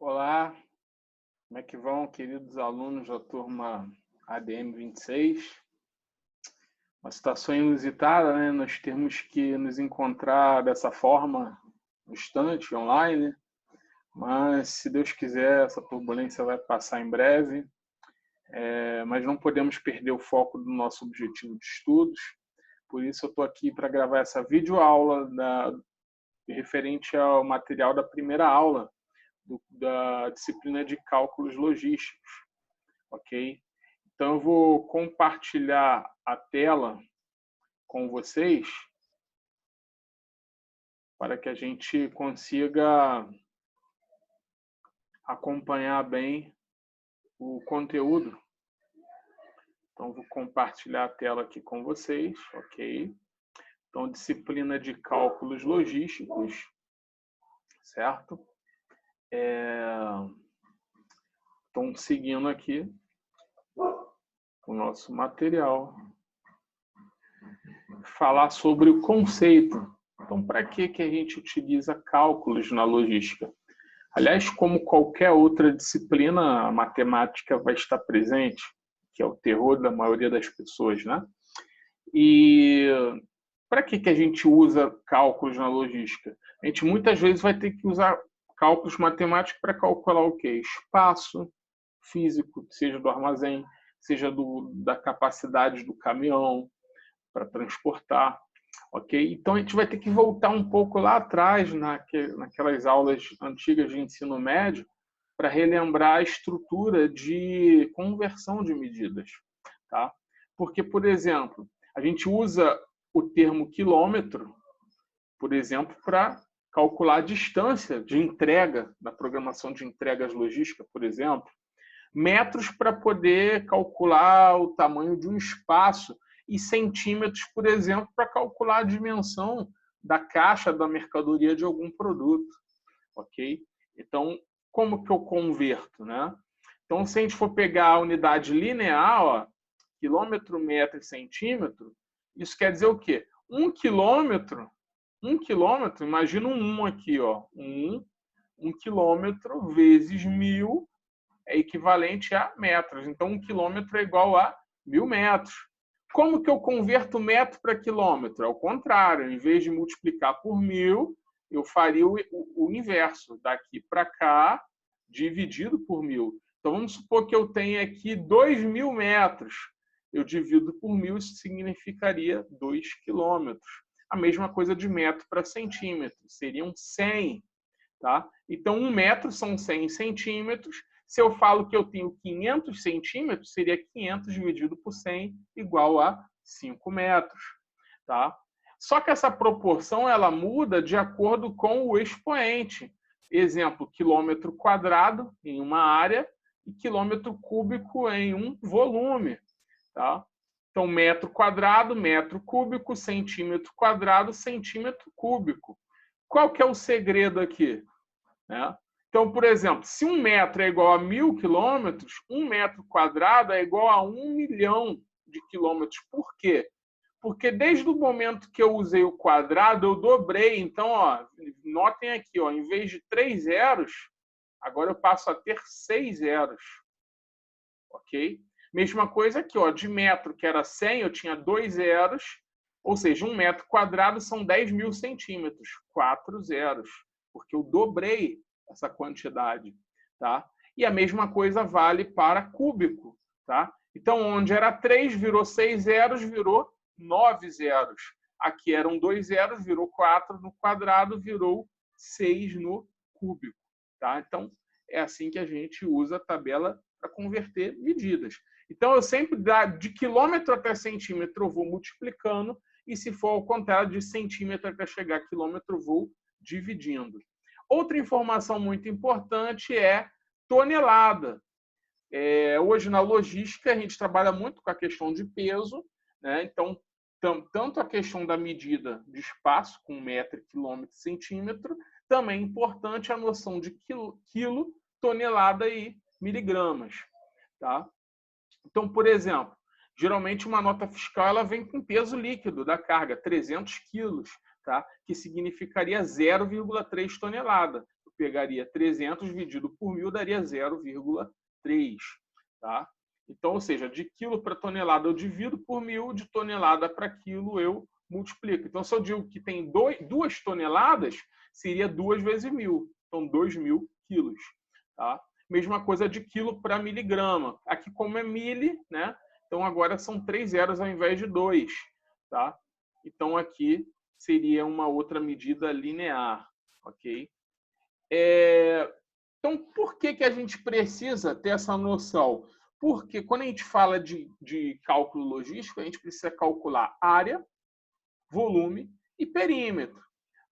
Olá, como é que vão, queridos alunos da turma ADM 26? Uma situação inusitada, né? Nós temos que nos encontrar dessa forma, no instante, online, mas se Deus quiser, essa turbulência vai passar em breve, mas não podemos perder o foco do nosso objetivo de estudos, por isso eu estou aqui para gravar essa videoaula referente ao material da primeira aula da disciplina de cálculos logísticos, ok? Então, eu vou compartilhar a tela com vocês para que a gente consiga acompanhar bem o conteúdo. Então, vou compartilhar a tela aqui com vocês, ok? Então, disciplina de cálculos logísticos, certo? Estão seguindo aqui o nosso material. Falar sobre o conceito. Então, para que a gente utiliza cálculos na logística? Aliás, como qualquer outra disciplina, a matemática vai estar presente, que é o terror da maioria das pessoas, né? E para que a gente usa cálculos na logística? A gente muitas vezes vai ter que usar cálculos matemáticos para calcular o quê? Espaço físico, seja do armazém, seja da capacidade do caminhão para transportar, ok? Então a gente vai ter que voltar um pouco lá atrás, naquelas aulas antigas de ensino médio, para relembrar a estrutura de conversão de medidas, tá? Porque, por exemplo, a gente usa o termo quilômetro, por exemplo, para calcular a distância de entrega, na programação de entregas logísticas, por exemplo. Metros para poder calcular o tamanho de um espaço e centímetros, por exemplo, para calcular a dimensão da caixa da mercadoria de algum produto, ok? Então, como que eu converto, né? Então, se a gente for pegar a unidade linear, ó, quilômetro, metro e centímetro, isso quer dizer o quê? Um quilômetro, imagina um aqui, ó, um quilômetro vezes 1000 é equivalente a metros. Então, um quilômetro é igual a 1000 metros. Como que eu converto metro para quilômetro? Ao contrário, em vez de multiplicar por 1000, eu faria o inverso, daqui para cá, dividido por 1000. Então, vamos supor que eu tenha aqui 2000 metros. Eu divido por 1000, isso significaria 2 quilômetros. A mesma coisa de metro para centímetro, seriam 100. Tá? Então, 1 metro são 100 centímetros. Se eu falo que eu tenho 500 centímetros, seria 500 dividido por 100 igual a 5 metros. Tá? Só que essa proporção ela muda de acordo com o expoente. Exemplo, quilômetro quadrado em uma área e quilômetro cúbico em um volume. Tá? Então, metro quadrado, metro cúbico, centímetro quadrado, centímetro cúbico. Qual que é o segredo aqui? Né? Então, por exemplo, se 1 metro é igual a 1000 quilômetros, 1 metro quadrado é igual a 1 milhão de quilômetros. Por quê? Porque desde o momento que eu usei o quadrado, eu dobrei. Então, ó, notem aqui, ó, em vez de 3 zeros, agora eu passo a ter 6 zeros. Ok? Mesma coisa aqui, ó, de metro, que era 100, eu tinha 2 zeros, ou seja, 1 metro quadrado são 10.000 centímetros, 4 zeros, porque eu dobrei essa quantidade, tá? E a mesma coisa vale para cúbico, tá? Então, onde era 3, virou 6 zeros, virou 9 zeros. Aqui eram 2 zeros, virou 4 no quadrado, virou 6 no cúbico, tá? Então, é assim que a gente usa a tabela para converter medidas. Então, eu sempre, de quilômetro até centímetro, eu vou multiplicando, e se for ao contrário, de centímetro até chegar a quilômetro, eu vou dividindo. Outra informação muito importante é tonelada. Hoje, na logística, a gente trabalha muito com a questão de peso, né? Então, tanto a questão da medida de espaço, com metro, quilômetro, centímetro, também é importante a noção de quilo, tonelada e miligramas. Tá? Então, por exemplo, geralmente uma nota fiscal ela vem com peso líquido da carga, 300 quilos, tá? Que significaria 0,3 tonelada. Eu pegaria 300 dividido por 1.000, daria 0,3. Tá? Então, ou seja, de quilo para tonelada eu divido por 1.000, de tonelada para quilo eu multiplico. Então, se eu digo que tem 2 toneladas, seria 2 vezes 1.000. Então, 2.000 quilos. Tá? Mesma coisa de quilo para miligrama. Aqui, como é mili, né? Então, agora são 3 zeros ao invés de 2. Tá? Então, aqui seria uma outra medida linear. Ok? Então, por que a gente precisa ter essa noção? Porque quando a gente fala de cálculo logístico, a gente precisa calcular área, volume e perímetro.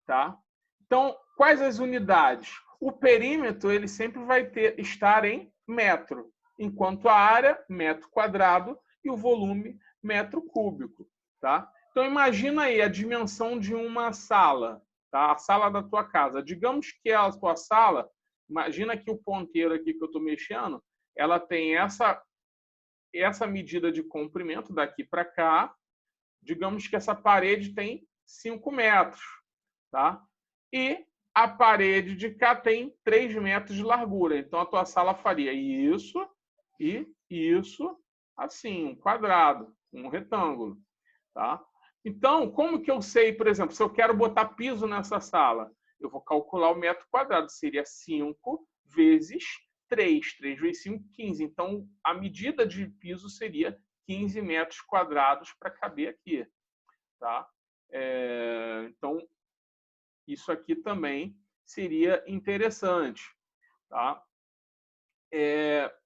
Tá? Então, quais as unidades? O perímetro ele sempre vai estar em metro, enquanto a área, metro quadrado, e o volume, metro cúbico. Tá? Então, imagina aí a dimensão de uma sala, tá? A sala da tua casa. Digamos que a tua sala, imagina que o ponteiro aqui que eu estou mexendo, ela tem essa medida de comprimento daqui para cá. Digamos que essa parede tem 5 metros. Tá? E a parede de cá tem 3 metros de largura. Então, a tua sala faria isso e isso, assim, um quadrado, um retângulo. Tá? Então, como que eu sei, por exemplo, se eu quero botar piso nessa sala? Eu vou calcular o metro quadrado. Seria 5 vezes 3. 3 vezes 5, 15. Então, a medida de piso seria 15 metros quadrados para caber aqui. Tá? Então, isso aqui também seria interessante. Tá?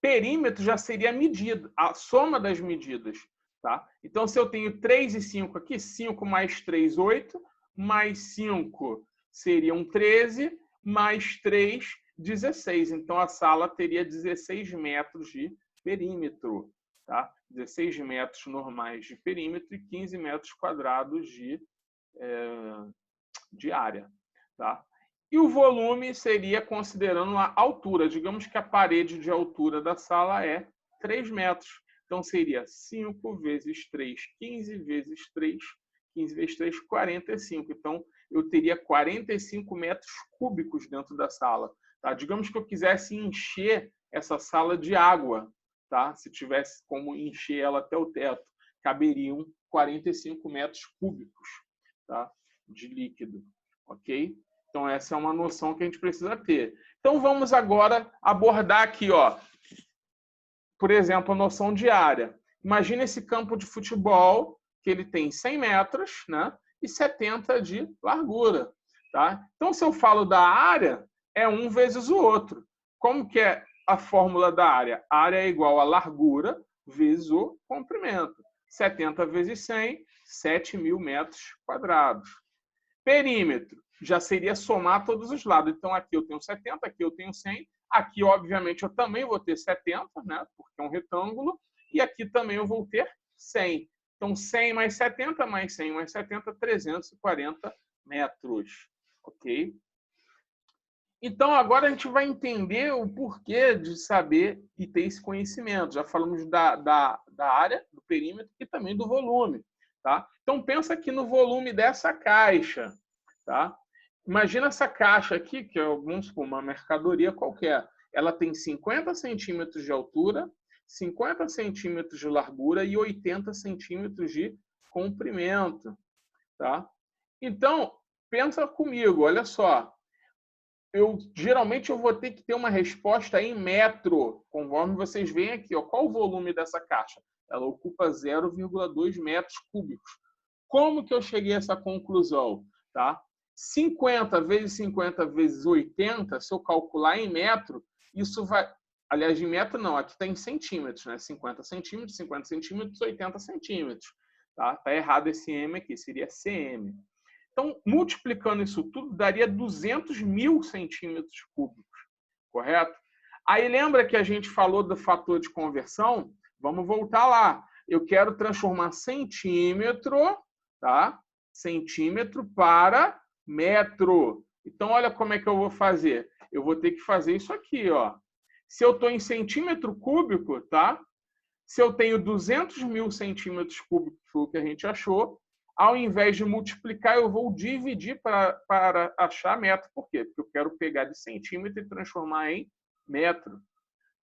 Perímetro já seria a medida, a soma das medidas. Tá? Então, se eu tenho 3 e 5 aqui, 5 mais 3, 8, mais 5 seriam 13, mais 3, 16. Então, a sala teria 16 metros de perímetro. Tá? 16 metros normais de perímetro e 15 metros quadrados de área. Tá? E o volume seria considerando a altura. Digamos que a parede de altura da sala é 3 metros. Então, seria 5 vezes 3, 15 vezes 3, 15 vezes 3, 45. Então, eu teria 45 metros cúbicos dentro da sala. Tá? Digamos que eu quisesse encher essa sala de água. Tá? Se tivesse como encher ela até o teto, caberiam 45 metros cúbicos, tá? De líquido. Ok? Então, essa é uma noção que a gente precisa ter. Então, vamos agora abordar aqui, ó, por exemplo, a noção de área. Imagina esse campo de futebol, que ele tem 100 metros, né, e 70 de largura. Tá? Então, se eu falo da área, é um vezes o outro. Como que é a fórmula da área? A área é igual a largura vezes o comprimento. 70 vezes 100, 7.000 metros quadrados. Perímetro já seria somar todos os lados. Então, aqui eu tenho 70, aqui eu tenho 100. Aqui, obviamente, eu também vou ter 70, né? Porque é um retângulo. E aqui também eu vou ter 100. Então, 100 mais 70, mais 100 mais 70, 340 metros. Ok? Então, agora a gente vai entender o porquê de saber e ter esse conhecimento. Já falamos da área, do perímetro e também do volume. Tá? Então, pensa aqui no volume dessa caixa. Tá? Imagina essa caixa aqui, que é, vamos supor, uma mercadoria qualquer. Ela tem 50 centímetros de altura, 50 centímetros de largura e 80 centímetros de comprimento. Tá? Então, pensa comigo, olha só. Geralmente eu vou ter que ter uma resposta em metro, conforme vocês veem aqui. Ó, qual o volume dessa caixa? Ela ocupa 0,2 metros cúbicos. Como que eu cheguei a essa conclusão? Tá? 50 vezes 50 vezes 80, se eu calcular em metro, isso vai... Aliás, em metro não, aqui está em centímetros, né? 50 centímetros, 80 centímetros. Tá? Tá errado esse M aqui, seria cm. Então, multiplicando isso tudo, daria 200.000 centímetros cúbicos, correto? Aí lembra que a gente falou do fator de conversão? Vamos voltar lá. Eu quero transformar centímetro, tá? Centímetro para metro. Então, olha como é que eu vou fazer. Eu vou ter que fazer isso aqui, ó. Se eu estou em centímetro cúbico, tá? Se eu tenho 200.000 centímetros cúbicos, foi o que a gente achou, Ao invés de multiplicar, eu vou dividir para achar metro. Por quê? Porque eu quero pegar de centímetro e transformar em metro.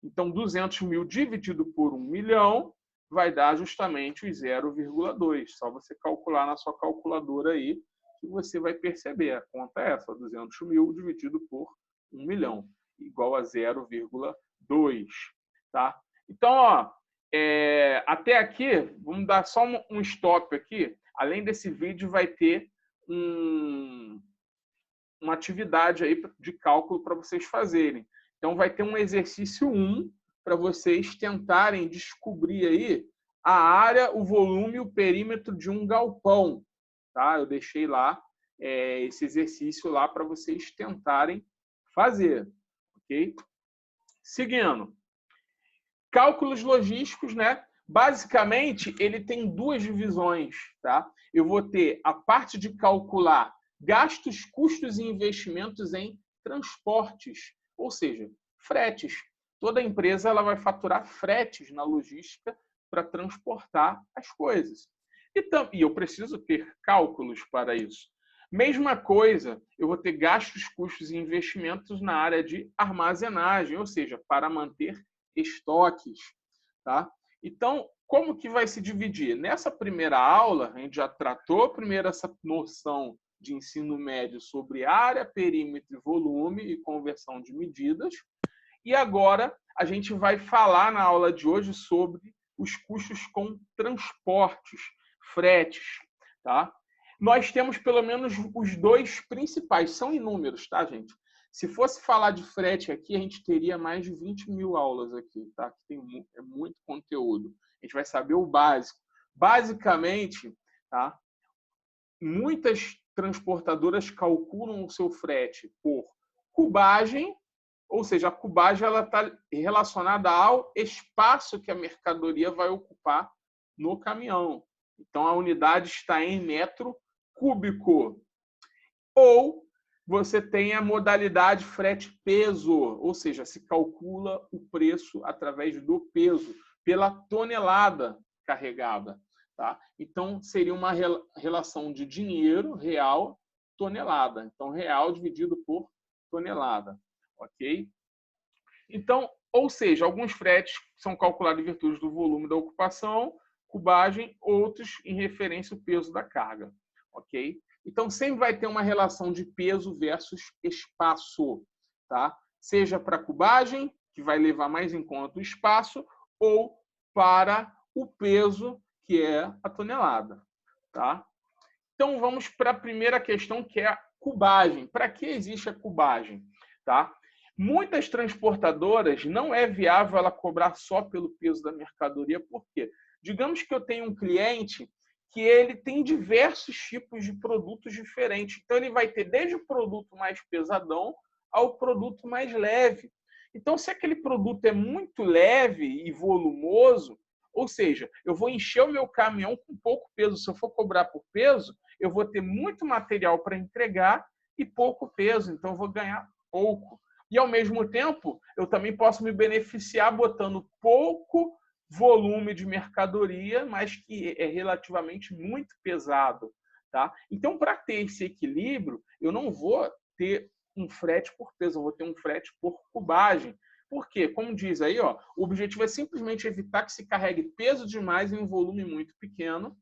Então, 200 mil dividido por 1 milhão vai dar justamente os 0,2. Só você calcular na sua calculadora aí que você vai perceber. A conta é essa, 200 mil dividido por 1 milhão, igual a 0,2. Tá? Então, ó, até aqui, vamos dar só um stop aqui. Além desse vídeo, vai ter uma atividade aí de cálculo para vocês fazerem. Então, vai ter um exercício 1 para vocês tentarem descobrir aí a área, o volume e o perímetro de um galpão. Tá? Eu deixei lá esse exercício lá para vocês tentarem fazer. Ok? Seguindo. Cálculos logísticos, né? Basicamente, ele tem duas divisões. Tá? Eu vou ter a parte de calcular gastos, custos e investimentos em transportes, ou seja, fretes. Toda empresa ela vai faturar fretes na logística para transportar as coisas. E eu preciso ter cálculos para isso. Mesma coisa, eu vou ter gastos, custos e investimentos na área de armazenagem, ou seja, para manter estoques. Tá? Então, como que vai se dividir? Nessa primeira aula, a gente já tratou primeiro essa noção de ensino médio sobre área, perímetro e volume e conversão de medidas. E agora a gente vai falar na aula de hoje sobre os custos com transportes, fretes. Tá? Nós temos pelo menos os dois principais, são inúmeros, tá, gente? Se fosse falar de frete aqui, a gente teria mais de 20 mil aulas aqui, tá? Tem muito conteúdo. A gente vai saber o básico. Basicamente, tá? Muitas transportadoras calculam o seu frete por cubagem, ou seja, a cubagem está relacionada ao espaço que a mercadoria vai ocupar no caminhão. Então, a unidade está em metro cúbico. Ou você tem a modalidade frete-peso, ou seja, se calcula o preço através do peso, pela tonelada carregada. Tá? Então, seria uma relação de dinheiro real tonelada. Então, real dividido por tonelada. Ok? Então, ou seja, alguns fretes são calculados em virtude do volume da ocupação, cubagem, outros em referência ao peso da carga. Ok? Então, sempre vai ter uma relação de peso versus espaço. Tá? Seja para cubagem, que vai levar mais em conta o espaço, ou para o peso, que é a tonelada. Tá? Então, vamos para a primeira questão, que é a cubagem. Para que existe a cubagem? Tá? Muitas transportadoras não é viável ela cobrar só pelo peso da mercadoria. Por quê? Digamos que eu tenho um cliente que ele tem diversos tipos de produtos diferentes. Então, ele vai ter desde o produto mais pesadão ao produto mais leve. Então, se aquele produto é muito leve e volumoso, ou seja, eu vou encher o meu caminhão com pouco peso. Se eu for cobrar por peso, eu vou ter muito material para entregar e pouco peso. Então, eu vou ganhar pouco. E, ao mesmo tempo, eu também posso me beneficiar botando pouco volume de mercadoria, mas que é relativamente muito pesado. Tá? Então, para ter esse equilíbrio, eu não vou ter um frete por peso, eu vou ter um frete por cubagem. Por quê? Como diz aí, ó, o objetivo é simplesmente evitar que se carregue peso demais em um volume muito pequeno,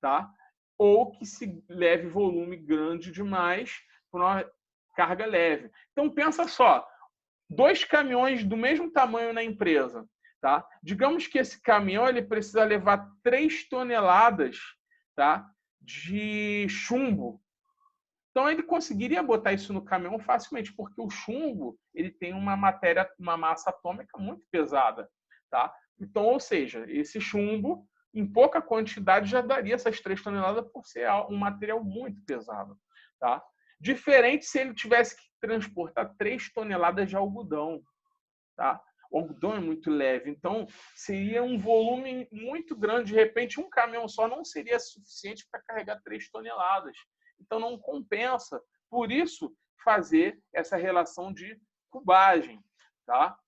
tá? Ou que se leve volume grande demais por uma carga leve. Então, pensa só, 2 caminhões do mesmo tamanho na empresa. Tá? Digamos que esse caminhão ele precisa levar 3 toneladas, tá, de chumbo. Então, ele conseguiria botar isso no caminhão facilmente, porque o chumbo ele tem uma massa atômica muito pesada. Tá? Então, ou seja, esse chumbo, em pouca quantidade, já daria essas 3 toneladas por ser um material muito pesado. Tá? Diferente se ele tivesse que transportar 3 toneladas de algodão. Tá? O algodão é muito leve, então seria um volume muito grande. De repente, um caminhão só não seria suficiente para carregar 3 toneladas. Então, não compensa. Por isso, fazer essa relação de cubagem. Tá?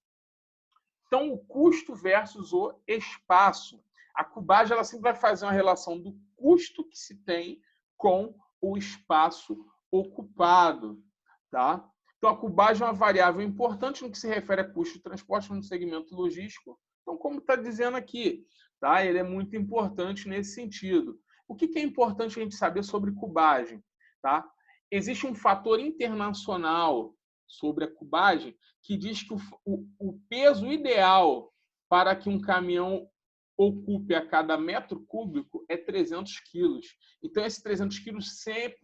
Então, o custo versus o espaço. A cubagem ela sempre vai fazer uma relação do custo que se tem com o espaço ocupado, tá? Então, a cubagem é uma variável importante no que se refere a custo de transporte no segmento logístico. Então, como está dizendo aqui, tá? Ele é muito importante nesse sentido. O que é importante a gente saber sobre cubagem? Tá? Existe um fator internacional sobre a cubagem que diz que o peso ideal para que um caminhão ocupe a cada metro cúbico é 300 quilos. Então, esse 300 quilos sempre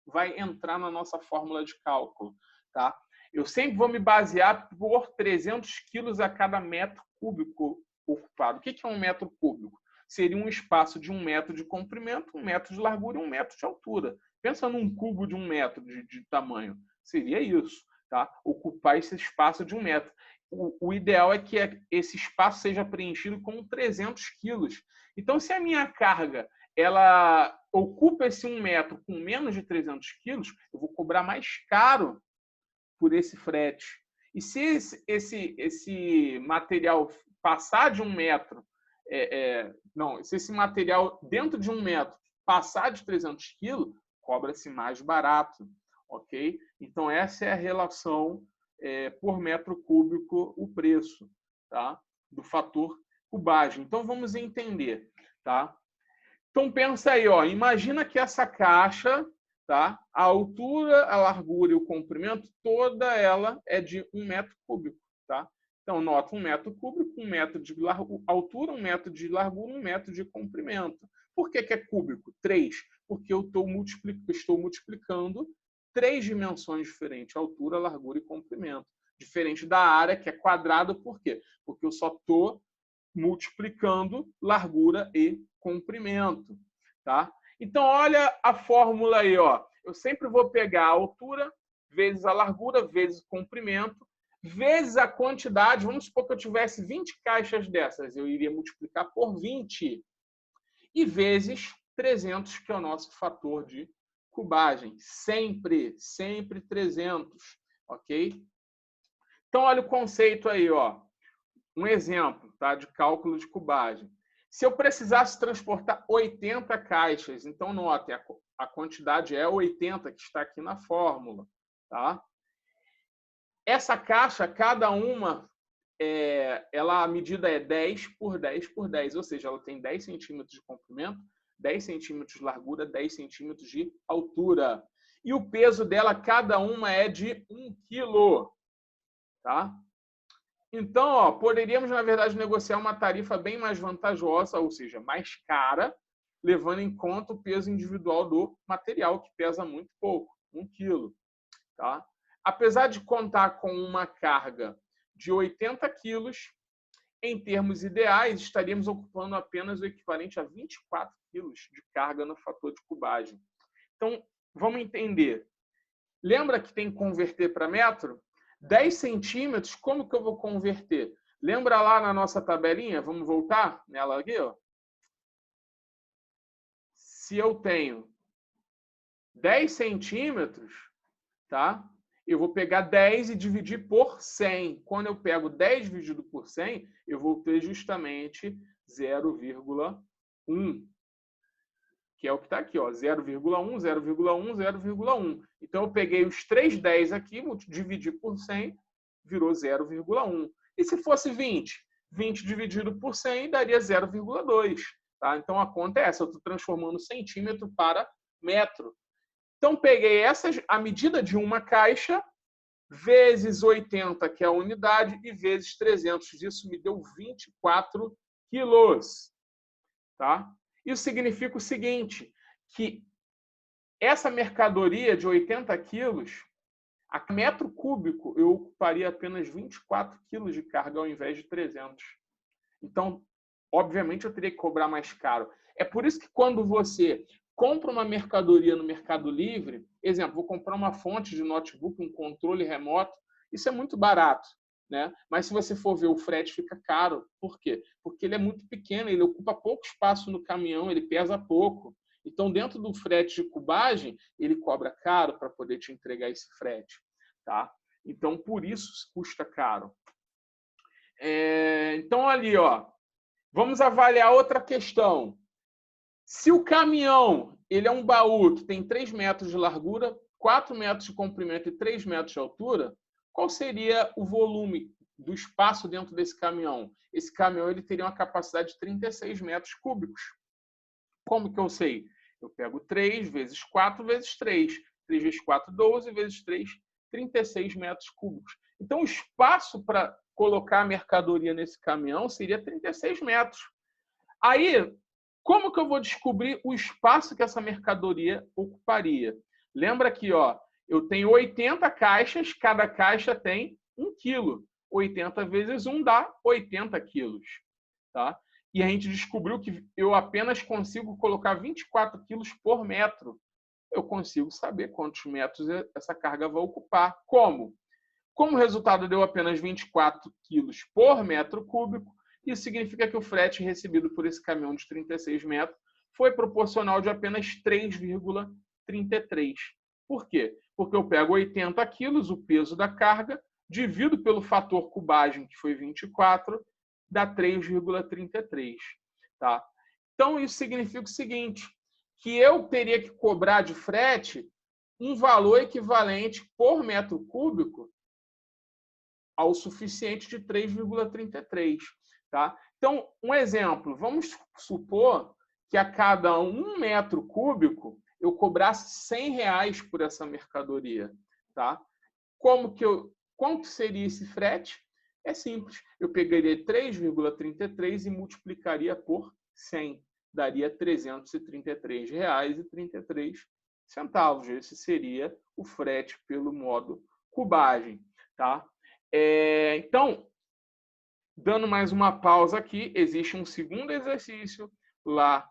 vai entrar na nossa fórmula de cálculo. Tá? Eu sempre vou me basear por 300 quilos a cada metro cúbico ocupado. O que é um metro cúbico? Seria um espaço de 1 metro de comprimento, 1 metro de largura e 1 metro de altura. Pensa num cubo de 1 metro de tamanho. Seria isso. Tá? Ocupar esse espaço de 1 metro. O ideal é que esse espaço seja preenchido com 300 quilos. Então, se a minha carga ela ocupa esse 1 metro com menos de 300 quilos, eu vou cobrar mais caro por esse frete. E se esse material passar de 1 metro, se esse material dentro de 1 metro passar de 300 quilos, cobra-se mais barato, ok? Então, essa é a relação por metro cúbico, o preço, tá? Do fator cubagem. Então, vamos entender, tá? Então, pensa aí, ó, imagina que essa caixa, tá? A altura, a largura e o comprimento, toda ela é de 1 metro cúbico. Tá? Então, nota 1 metro cúbico, 1 metro de altura, 1 metro de largura, 1 metro de comprimento. Por que é cúbico? 3. Porque eu estou multiplicando 3 dimensões diferentes, altura, largura e comprimento. Diferente da área, que é quadrada, por quê? Porque eu só estou multiplicando largura e comprimento. Tá? Então, olha a fórmula aí. Ó. Eu sempre vou pegar a altura vezes a largura vezes o comprimento vezes a quantidade. Vamos supor que eu tivesse 20 caixas dessas. Eu iria multiplicar por 20. E vezes 300, que é o nosso fator de cubagem. Sempre 300. Ok? Então, olha o conceito aí. Ó. Um exemplo, tá, de cálculo de cubagem. Se eu precisasse transportar 80 caixas, então notem, a quantidade é 80 que está aqui na fórmula. Tá? Essa caixa, cada uma, a medida é 10 por 10 por 10, ou seja, ela tem 10 centímetros de comprimento, 10 centímetros de largura, 10 centímetros de altura. E o peso dela, cada uma, é de 1 quilo. Tá? Então, ó, poderíamos, na verdade, negociar uma tarifa bem mais vantajosa, ou seja, mais cara, levando em conta o peso individual do material, que pesa muito pouco, 1 quilo. Tá? Apesar de contar com uma carga de 80 quilos, em termos ideais, estaríamos ocupando apenas o equivalente a 24 quilos de carga no fator de cubagem. Então, vamos entender. Lembra que tem que converter para metro? 10 centímetros, como que eu vou converter? Lembra lá na nossa tabelinha? Vamos voltar nela aqui, ó. Se eu tenho 10 centímetros, tá? Eu vou pegar 10 e dividir por 100. Quando eu pego 10 dividido por 100, eu vou ter justamente 0,1. Que é o que está aqui, ó, 0,1, 0,1, 0,1. Então, eu peguei os 3 10 aqui, dividi por 100, virou 0,1. E se fosse 20? 20 dividido por 100 daria 0,2. Tá? Então, a conta é essa. Eu estou transformando centímetro para metro. Então, peguei a medida de uma caixa, vezes 80, que é a unidade, e vezes 300. Isso me deu 24 quilos. Tá? Isso significa o seguinte, que essa mercadoria de 80 quilos, a metro cúbico, eu ocuparia apenas 24 quilos de carga ao invés de 300. Então, obviamente, eu teria que cobrar mais caro. É por isso que quando você compra uma mercadoria no Mercado Livre, exemplo, vou comprar uma fonte de notebook, um controle remoto, isso é muito barato. Né? Mas se você for ver, o frete fica caro. Por quê? Porque ele é muito pequeno, ele ocupa pouco espaço no caminhão, ele pesa pouco. Então, dentro do frete de cubagem, ele cobra caro para poder te entregar esse frete. Tá? Então, por isso custa caro. Então, ali, ó, vamos avaliar outra questão. Se o caminhão ele é um baú que tem 3 metros de largura, 4 metros de comprimento e 3 metros de altura, qual seria o volume do espaço dentro desse caminhão? Esse caminhão ele teria uma capacidade de 36 metros cúbicos. Como que eu sei? Eu pego 3 vezes 4 vezes 3. 3 vezes 4, 12, vezes 3, 36 metros cúbicos. Então, o espaço para colocar a mercadoria nesse caminhão seria 36 metros. Aí, como que eu vou descobrir o espaço que essa mercadoria ocuparia? Lembra que eu tenho 80 caixas, cada caixa tem 1 quilo. 80 vezes 1 dá 80 quilos. Tá? E a gente descobriu que eu apenas consigo colocar 24 quilos por metro. Eu consigo saber quantos metros essa carga vai ocupar. Como? Como o resultado deu apenas 24 quilos por metro cúbico, isso significa que o frete recebido por esse caminhão de 36 metros foi proporcional de apenas 3,33. Por quê? Porque eu pego 80 quilos, o peso da carga, divido pelo fator cubagem, que foi 24, dá 3,33. Tá? Então, isso significa o seguinte, que eu teria que cobrar de frete um valor equivalente por metro cúbico ao suficiente de 3,33. Tá? Então, um exemplo, vamos supor que a cada 1 metro cúbico eu cobrasse R$100 por essa mercadoria. Tá? Quanto seria esse frete? É simples, eu pegaria 3,33 e multiplicaria por 100. Daria R$ 333,33. Esse seria o frete pelo modo cubagem. Tá? Então, dando mais uma pausa aqui, existe um segundo exercício lá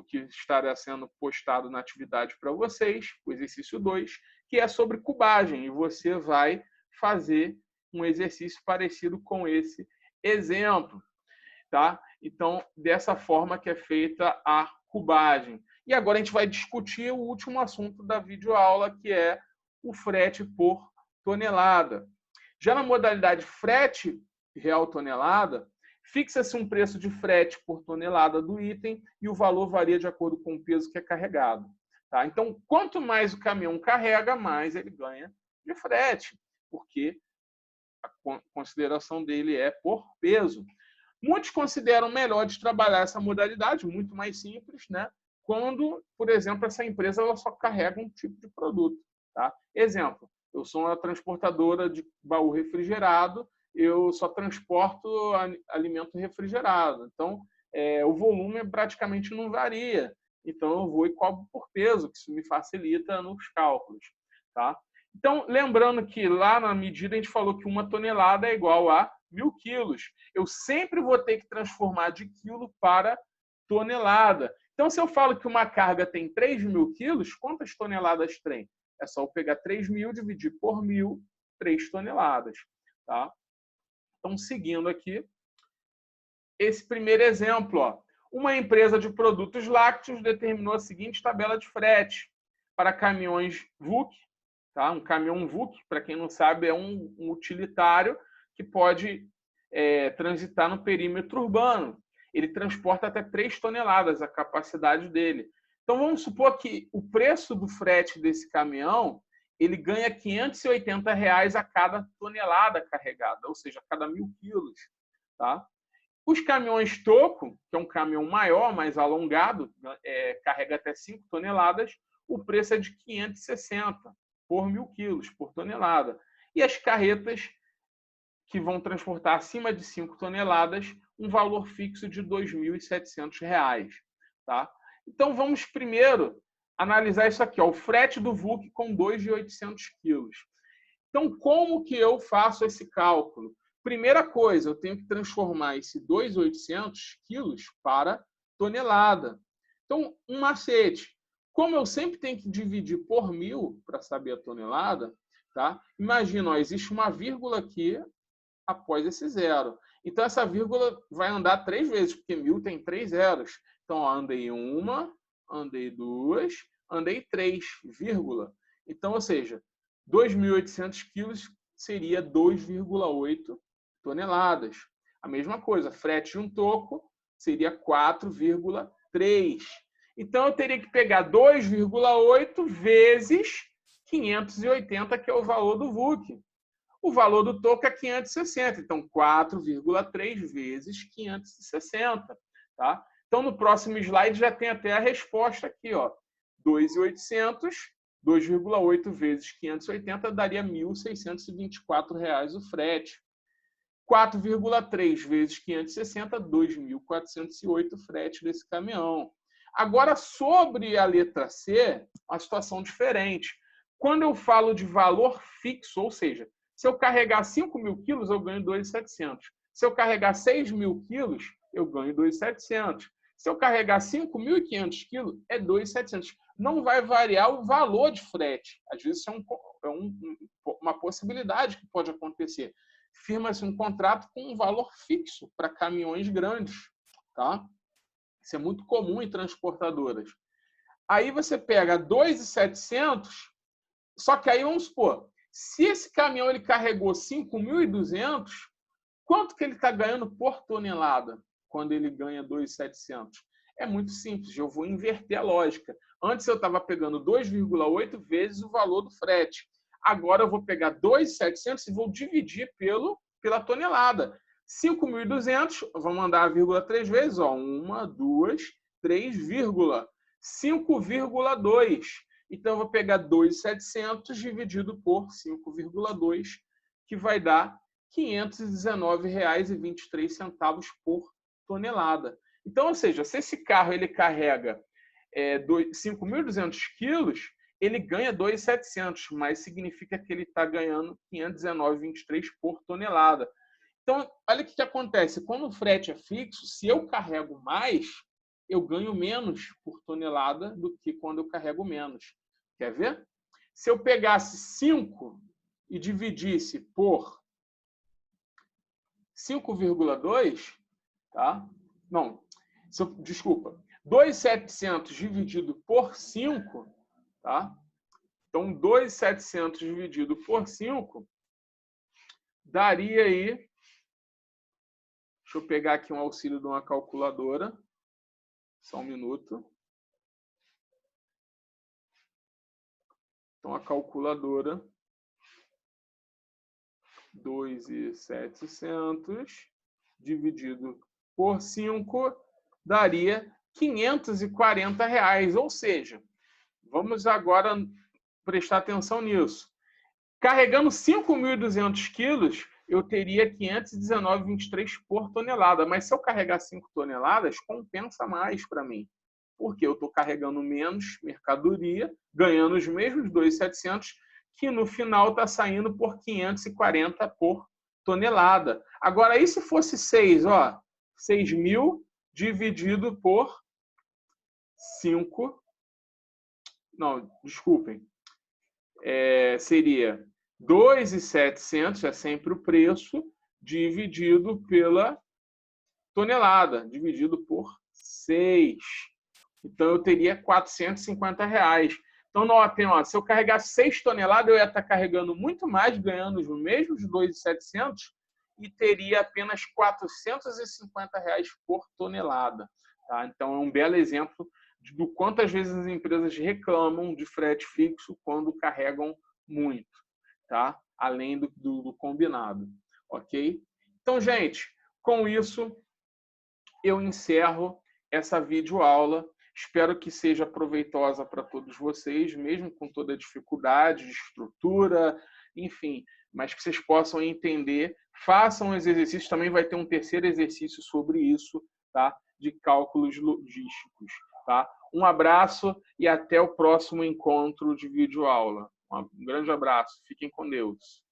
que estará sendo postado na atividade para vocês, o exercício 2, que é sobre cubagem. E você vai fazer um exercício parecido com esse exemplo. Tá? Então, dessa forma que é feita a cubagem. E agora a gente vai discutir o último assunto da videoaula, que é o frete por tonelada. Já na modalidade frete real tonelada, fixa-se um preço de frete por tonelada do item e o valor varia de acordo com o peso que é carregado. Tá? Então, quanto mais o caminhão carrega, mais ele ganha de frete, porque a consideração dele é por peso. Muitos consideram melhor de trabalhar essa modalidade, muito mais simples, né? Quando, por exemplo, essa empresa ela só carrega um tipo de produto. Tá? Exemplo, eu sou uma transportadora de baú refrigerado, eu só transporto alimento refrigerado. Então, o volume praticamente não varia. Então, eu vou e cobro por peso, que isso me facilita nos cálculos. Tá? Então, lembrando que lá na medida a gente falou que 1 tonelada é igual a 1.000 quilos. Eu sempre vou ter que transformar de quilo para tonelada. Então, se eu falo que uma carga tem 3.000 quilos, quantas toneladas tem? É só eu pegar 3.000, dividir por 1.000, 3 toneladas. Tá? Então, seguindo aqui, esse primeiro exemplo. Uma empresa de produtos lácteos determinou a seguinte tabela de frete para caminhões VUC. Tá? Um caminhão VUC, para quem não sabe, é um utilitário que pode transitar no perímetro urbano. Ele transporta até 3 toneladas, a capacidade dele. Então, vamos supor que o preço do frete desse caminhão ele ganha R$ 580 a cada tonelada carregada, ou seja, a cada 1.000 quilos. Tá? Os caminhões toco, que é um caminhão maior, mais alongado, carrega até 5 toneladas, o preço é de 560 por 1.000 quilos, por tonelada. E as carretas, que vão transportar acima de 5 toneladas, um valor fixo de R$ 2.700. Tá? Então, vamos primeiro analisar isso aqui, o frete do VUC com 2.800 quilos. Então, como que eu faço esse cálculo? Primeira coisa, eu tenho que transformar esse 2.800 quilos para tonelada. Então, um macete. Como eu sempre tenho que dividir por 1.000 para saber a tonelada, tá? Imagina, existe uma vírgula aqui após esse zero. Então, essa vírgula vai andar 3 vezes, porque 1.000 tem 3 zeros. Então, andei 1, andei 2, andei 3, vírgula. Então, ou seja, 2.800 quilos seria 2,8 toneladas. A mesma coisa, frete de um toco seria 4,3. Então, eu teria que pegar 2,8 vezes 580, que é o valor do VUC. O valor do toco é 560, então 4,3 vezes 560. Tá? Então, no próximo slide já tem até a resposta aqui. 2.800, 2,8 vezes 580 daria R$ 1.624 o frete. 4,3 vezes 560, R$ 2.408 o frete desse caminhão. Agora, sobre a letra C, uma situação diferente. Quando eu falo de valor fixo, ou seja, se eu carregar 5.000 quilos, eu ganho 2.700. Se eu carregar 6.000 quilos, eu ganho 2.700. Se eu carregar 5.500 quilos, é 2.700. Não vai variar o valor de frete. Às vezes, isso é uma possibilidade que pode acontecer. Firma-se um contrato com um valor fixo para caminhões grandes. Tá? Isso é muito comum em transportadoras. Aí você pega 2.700, só que aí vamos supor, se esse caminhão ele carregou 5.200, quanto que ele está ganhando por tonelada quando ele ganha 2.700? É muito simples, eu vou inverter a lógica. Antes eu estava pegando 2,8 vezes o valor do frete. Agora eu vou pegar 2.700 e vou dividir pela tonelada. 5.200, vamos mandar a vírgula 3 vezes. 1, 2, 3, 5,2. Então, eu vou pegar 2.700 dividido por 5,2, que vai dar R$ 519,23 por tonelada. Então, ou seja, se esse carro ele carrega 5.200 quilos, ele ganha 2.700, mas significa que ele está ganhando R$ 519,23 por tonelada. Então, olha o que acontece. Quando o frete é fixo, se eu carrego mais, eu ganho menos por tonelada do que quando eu carrego menos. Quer ver? Se eu pegasse 5 e dividisse por 5,2, tá? Não, desculpa. 2.700 dividido por 5, tá? Então, 2.700 dividido por 5 daria aí... Deixa eu pegar aqui um auxílio de uma calculadora. Só um minuto. Então, a calculadora, 2.700 dividido por 5 daria R$ 540. Ou seja, vamos agora prestar atenção nisso. Carregando 5.200 quilos, eu teria 519,23 por tonelada. Mas se eu carregar 5 toneladas, compensa mais para mim. Porque eu estou carregando menos mercadoria, ganhando os mesmos 2.700, que no final está saindo por 540 por tonelada. Agora, e se fosse 6? 6.000 dividido por 5. Não, desculpem. Seria 2.700, é sempre o preço, dividido pela tonelada, dividido por 6. Então, eu teria R$ 450. Então, notem, se eu carregar 6 toneladas, eu ia estar carregando muito mais, ganhando os mesmos 2.700 e teria apenas R$ 450 por tonelada. Tá? Então, é um belo exemplo do quanto às vezes as empresas reclamam de frete fixo quando carregam muito, tá? Além do combinado, ok? Então, gente, com isso, eu encerro essa videoaula. Espero que seja proveitosa para todos vocês, mesmo com toda a dificuldade de estrutura, enfim, mas que vocês possam entender. Façam os exercícios, também vai ter um terceiro exercício sobre isso, tá? De cálculos logísticos. Tá? Um abraço e até o próximo encontro de videoaula. Um grande abraço. Fiquem com Deus.